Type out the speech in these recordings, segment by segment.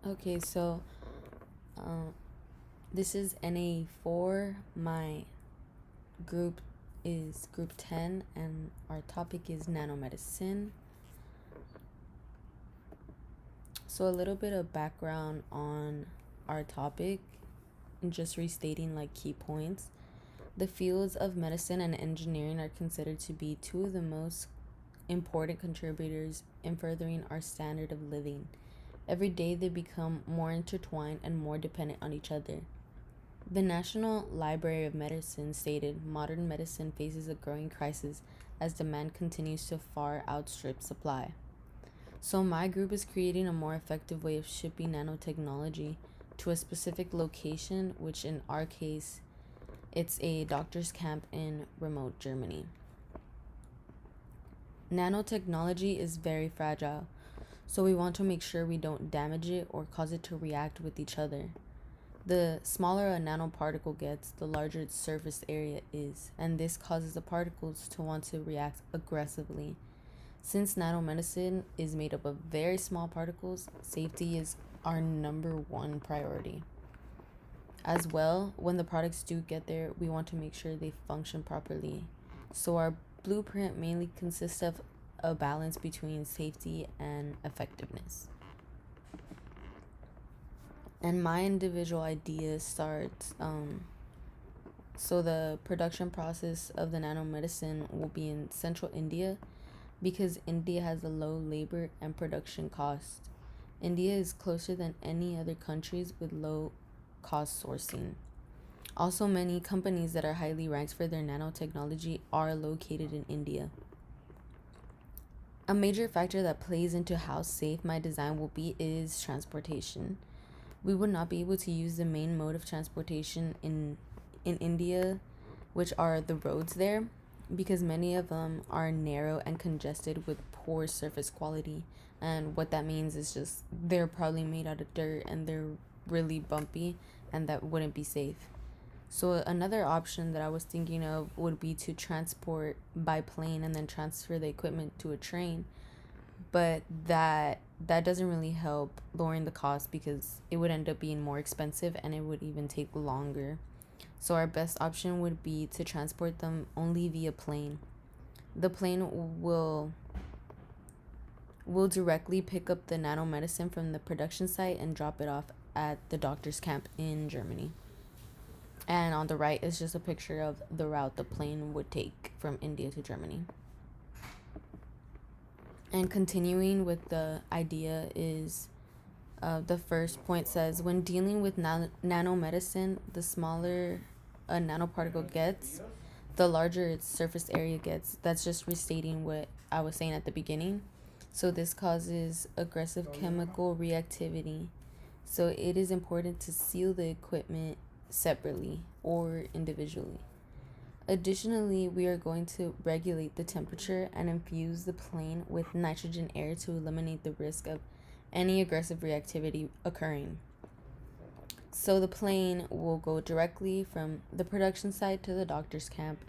Okay, so um, this is NAE 4. My group is group 10, and our topic is nanomedicine. So, a little bit of background on our topic, and just restating like key points. The fields of medicine and engineering are considered to be two of the most important contributors in furthering our standard of living. Every day they become more intertwined and more dependent on each other. The National Library of Medicine stated modern medicine faces a growing crisis as demand continues to far outstrip supply. So, my group is creating a more effective way of shipping nanotechnology to a specific location, which in our case, it's a doctor's camp in remote Germany. Nanotechnology is very fragile, so we want to make sure we don't damage it or cause it to react with each other. The smaller a nanoparticle gets, the larger its surface area is, and this causes the particles to want to react aggressively. Since nanomedicine is made up of very small particles, safety is our number one priority. As well, when the products do get there, we want to make sure they function properly. So, our blueprint mainly consists of a balance between safety and effectiveness. And my individual idea starts so the production process of the nanomedicine will be in central India because India has a low labor and production cost. India is closer than any other countries with low cost sourcing. Also, many companies that are highly ranked for their nanotechnology are located in India. A major factor that plays into how safe my design will be is transportation. We would not be able to use the main mode of transportation in India, which are the roads there, because many of them are narrow and congested with poor surface quality. And what that means is just they're probably made out of dirt and they're really bumpy, and that wouldn't be safe. So another option that I was thinking of would be to transport by plane and then transfer the equipment to a train, but that doesn't really help lowering the cost because it would end up being more expensive and it would even take longer. So our best option would be to transport them only via plane. The plane will directly pick up the nanomedicine from the production site and drop it off at the doctor's camp in Germany. And on the right is just a picture of the route the plane would take from India to Germany. And continuing with the idea is the first point says when dealing with nanomedicine, the smaller a nanoparticle gets, the larger its surface area gets. That's just restating what I was saying at the beginning. So this causes aggressive chemical reactivity. So it is important to seal the equipment separately or individually. Additionally, we are going to regulate the temperature and infuse the plane with nitrogen air to eliminate the risk of any aggressive reactivity occurring. So the plane will go directly from the production site to the doctor's camp,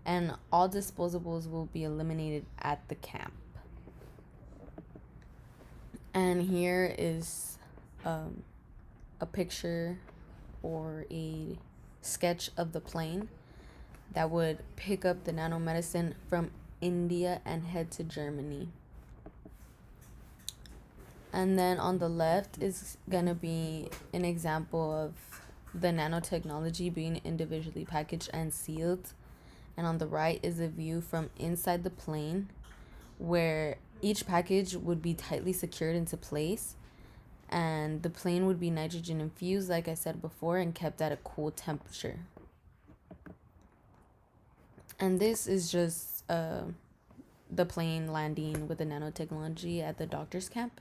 and all disposables will be eliminated at the camp. And here is a picture or a sketch of the plane that would pick up the nanomedicine from India and head to Germany. And then on the left is going to be an example of the nanotechnology being individually packaged and sealed. And on the right is a view from inside the plane where each package would be tightly secured into place. And the plane would be nitrogen infused, like I said before, and kept at a cool temperature. And this is just the plane landing with the nanotechnology at the doctor's camp.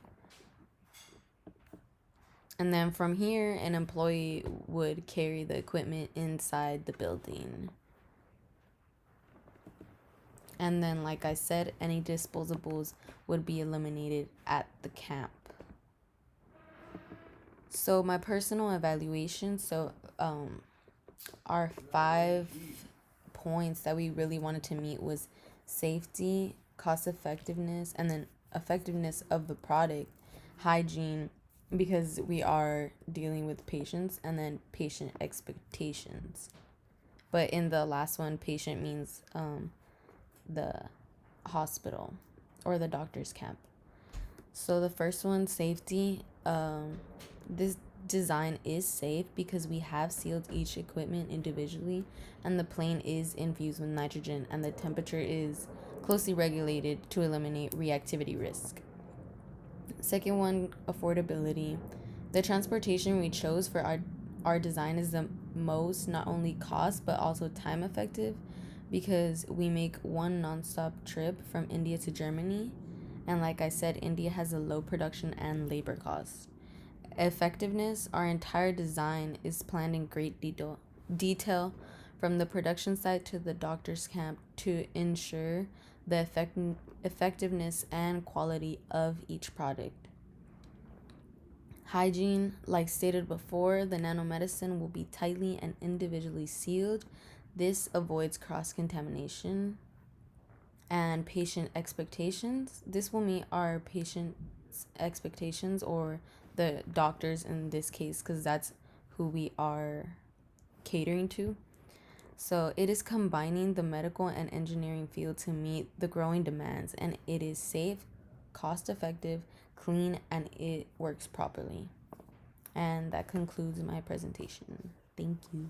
And then from here, an employee would carry the equipment inside the building. And then, like I said, any disposables would be eliminated at the camp. So my personal evaluation, our 5 points that we really wanted to meet was safety, cost effectiveness, and then effectiveness of the product, hygiene, because we are dealing with patients, and then patient expectations. But in the last one, patient means the hospital or the doctor's camp. So the first one, safety. This design is safe because we have sealed each equipment individually, and the plane is infused with nitrogen, and the temperature is closely regulated to eliminate reactivity risk. Second one, affordability. The transportation we chose for our design is the most not only cost but also time effective, because we make one nonstop trip from India to Germany. And like I said, India has a low production and labor costs. Effectiveness, our entire design is planned in great detail from the production site to the doctor's camp to ensure the effectiveness and quality of each product. Hygiene, like stated before, the nanomedicine will be tightly and individually sealed. This avoids cross contamination. And patient expectations, this will meet our patient's expectations, or the doctors in this case, because that's who we are catering to. So it is combining the medical and engineering field to meet the growing demands, and it is safe, cost effective, clean, and it works properly. And that concludes my presentation. Thank you.